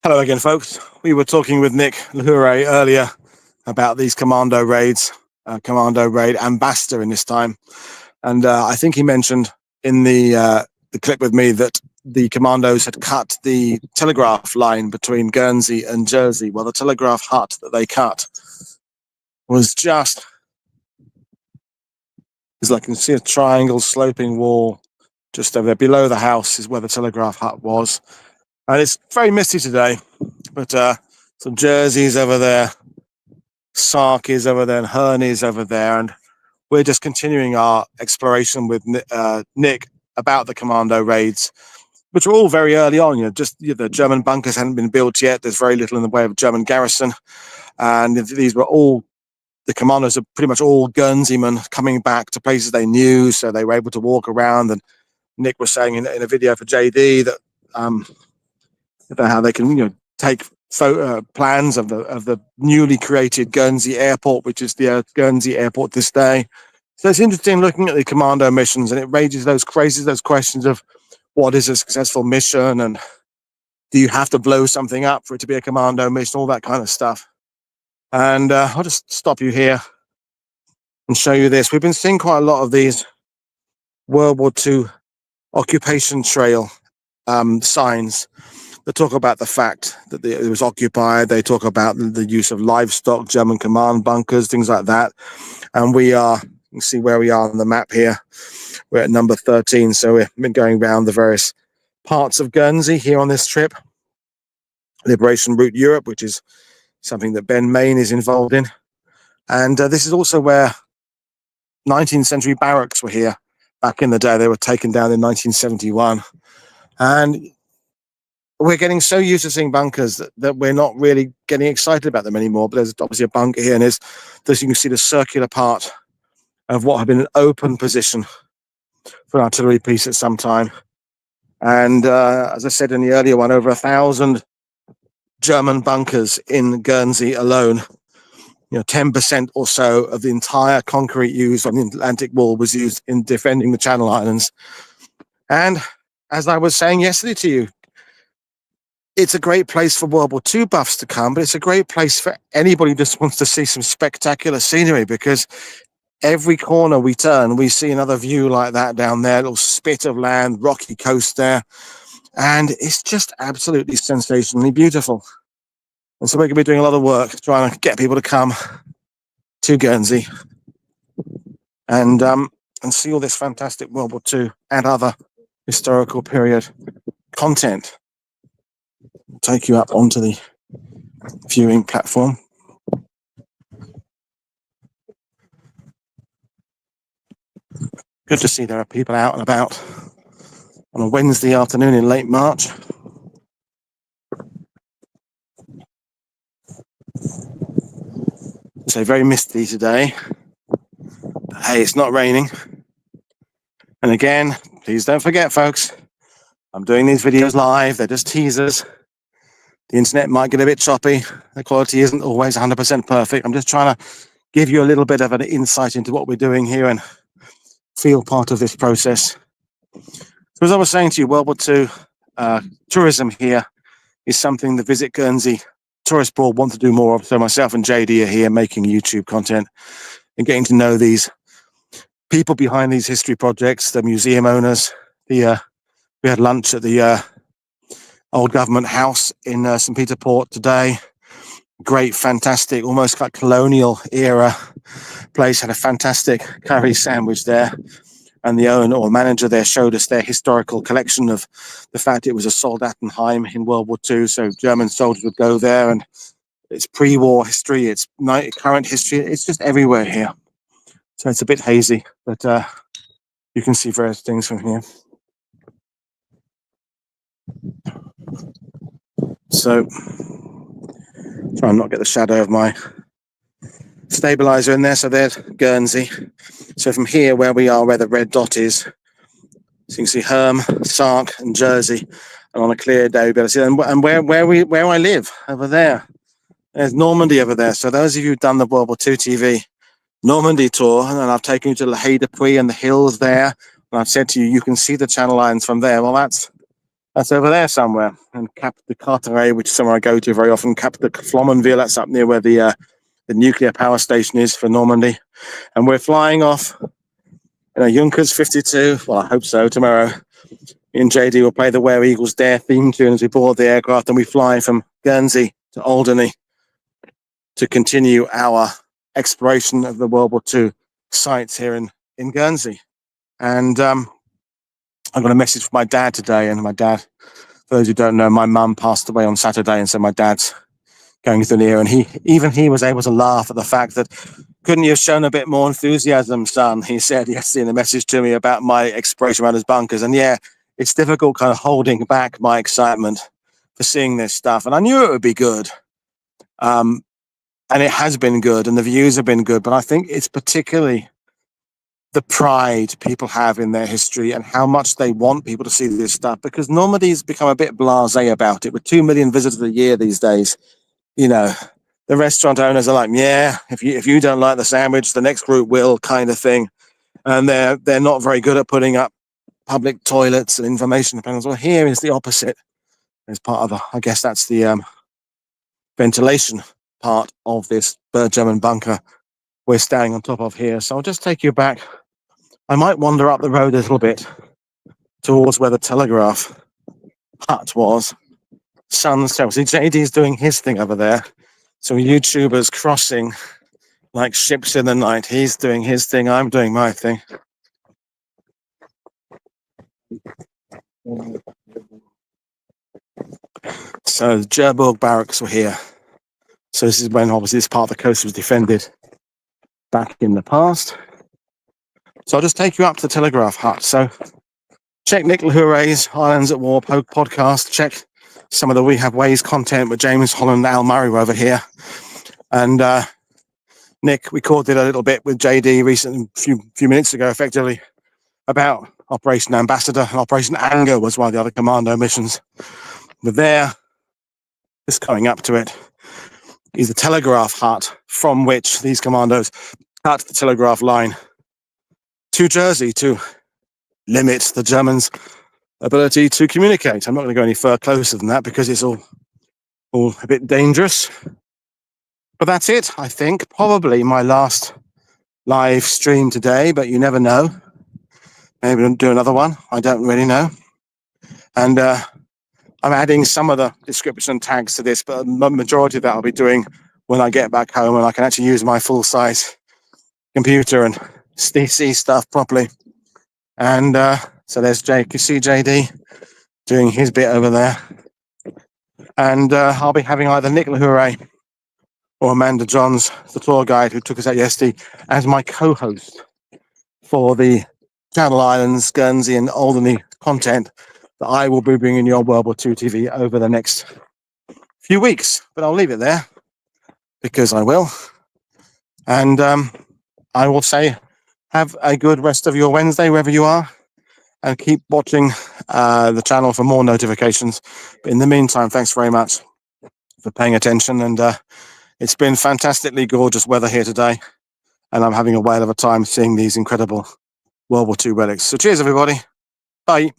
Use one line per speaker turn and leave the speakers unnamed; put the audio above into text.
Hello again, folks. We were talking with Nick Lahure earlier about these commando raids, commando raid ambassador in this time. And I think he mentioned in the clip with me that the commandos had cut the telegraph line between Guernsey and Jersey. Well, the telegraph hut that they cut was just, it's like you can see a triangle sloping wall just over there. Below the house is where the telegraph hut was. And it's very misty today, but some Jerseys over there, Sark is over there, and Herne is over there. And we're just continuing our exploration with Nick about the commando raids, which were all very early on. The German bunkers hadn't been built yet. There's very little in the way of German garrison. And these were all, the commandos are pretty much all Guernseymen coming back to places they knew, so they were able to walk around. And Nick was saying in a video for JD that about how they can, take photo plans of the newly created Guernsey Airport, which is the Guernsey Airport this day. So it's interesting looking at the commando missions, and it raises those questions of what is a successful mission, and do you have to blow something up for it to be a commando mission, all that kind of stuff. And I'll just stop you here and show you this. We've been seeing quite a lot of these World War II occupation trail signs that talk about the fact that it was occupied. They talk about the use of livestock, German command bunkers, things like that. And you can see where we are on the map here. We're at number 13. So we've been going around the various parts of Guernsey here on this trip. Liberation Route Europe, which is something that Ben Main is involved in. And this is also where 19th century barracks were here back in the day. They were taken down in 1971. And we're getting so used to seeing bunkers that we're not really getting excited about them anymore. But there's obviously a bunker here, and there's you can see the circular part of what had been an open position for an artillery piece at some time. And as I said in the earlier one, over 1,000 German bunkers in Guernsey alone. 10% or so of the entire concrete used on the Atlantic Wall was used in defending the Channel Islands. And as I was saying yesterday to you, it's a great place for World War II buffs to come, but it's a great place for anybody who just wants to see some spectacular scenery, because every corner we turn, we see another view like that down there, a little spit of land, rocky coast there. And it's just absolutely sensationally beautiful. And so we're going to be doing a lot of work trying to get people to come to Guernsey and see all this fantastic World War II and other historical period content. I'll take you up onto the viewing platform. Good to see there are people out and about on a Wednesday afternoon in late March. So very misty today. But hey, it's not raining. And again, please don't forget, folks, I'm doing these videos live. They're just teasers. The internet might get a bit choppy. The quality isn't always 100% perfect. I'm just trying to give you a little bit of an insight into what we're doing here and feel part of this process. So as I was saying to you, World War II tourism here is something the Visit Guernsey Tourist Board want to do more of. So myself and JD are here making YouTube content and getting to know these people behind these history projects, the museum owners. We had lunch at the old government house in St. Peter Port today. Great, fantastic, almost like colonial era place. Had a fantastic curry sandwich there. And the owner or manager there showed us their historical collection of the fact it was a Soldatenheim in World War II. So German soldiers would go there, and it's pre-war history, it's current history. It's just everywhere here. So it's a bit hazy, but you can see various things from here. So try and not get the shadow of my stabilizer in there. So there's Guernsey. So from here, where we are, where the red dot is, so you can see Herm, Sark, and Jersey. And on a clear day, we'll be able to see. And where I live over there, there's Normandy over there. So those of you who've done the World War II TV Normandy tour, and I've taken you to Le Hay de Puy and the hills there, and I've said to you, you can see the Channel Islands from there. Well, that's That's over there somewhere. And Cap de Carteret, which is somewhere I go to very often. Cap de Flamanville, that's up near where the nuclear power station is for Normandy. And we're flying off in a Junkers 52. Well, I hope so. Tomorrow, me and JD will play the Where Eagles Dare theme tune as we board the aircraft, and we fly from Guernsey to Alderney to continue our exploration of the World War II sites here in Guernsey. And I got a message from my dad today, and my dad, for those who don't know, my mum passed away on Saturday, and so my dad's going through the year, and he was able to laugh at the fact that, couldn't you have shown a bit more enthusiasm, son? He said yesterday in a message to me about my exploration around his bunkers. And yeah, it's difficult kind of holding back my excitement for seeing this stuff. And I knew it would be good. And it has been good, and the views have been good, but I think it's particularly the pride people have in their history and how much they want people to see this stuff, because Normandy's become a bit blasé about it. With 2 million visitors a year these days, you know, the restaurant owners are like, yeah, if you don't like the sandwich, the next group will, kind of thing. And they're not very good at putting up public toilets and information panels. Well, here is the opposite. As part of I guess that's the ventilation part of this German bunker we're standing on top of here. So I'll just take you back. I might wander up the road a little bit towards where the Telegraph hut was. Sun's terrible. See, JD's doing his thing over there. So YouTubers crossing like ships in the night. He's doing his thing. I'm doing my thing. So the Cherbourg barracks were here. So this is when obviously this part of the coast was defended back in the past. So I'll just take you up to the Telegraph hut. So check Nick Lahoure's Islands at War podcast. Check some of the We Have Ways content with James Holland and Al Murray were over here. And Nick recorded a little bit with JD recently, a few minutes ago, effectively, about Operation Ambassador, and Operation Anger was one of the other commando missions. But there, just coming up to it, is the Telegraph hut from which these commandos cut the telegraph line to Jersey to limit the Germans' ability to communicate. I'm not going to go any further closer than that because it's all a bit dangerous. But that's it, I think. Probably my last live stream today, but you never know. Maybe I'll do another one. I don't really know. And I'm adding some of the description tags to this, but the majority of that I'll be doing when I get back home and I can actually use my full-size computer and see stuff properly. And so there's Jake. You see JD doing his bit over there. And I'll be having either Nick Lahoure or Amanda Johns, the tour guide who took us out yesterday, as my co-host for the Channel Islands, Guernsey and Alderney content that I will be bringing you on World War II TV over the next few weeks. But I'll leave it there because I will. And I will say, have a good rest of your Wednesday, wherever you are, and keep watching the channel for more notifications. But in the meantime, thanks very much for paying attention. And it's been fantastically gorgeous weather here today. And I'm having a whale of a time seeing these incredible World War II relics. So cheers, everybody. Bye.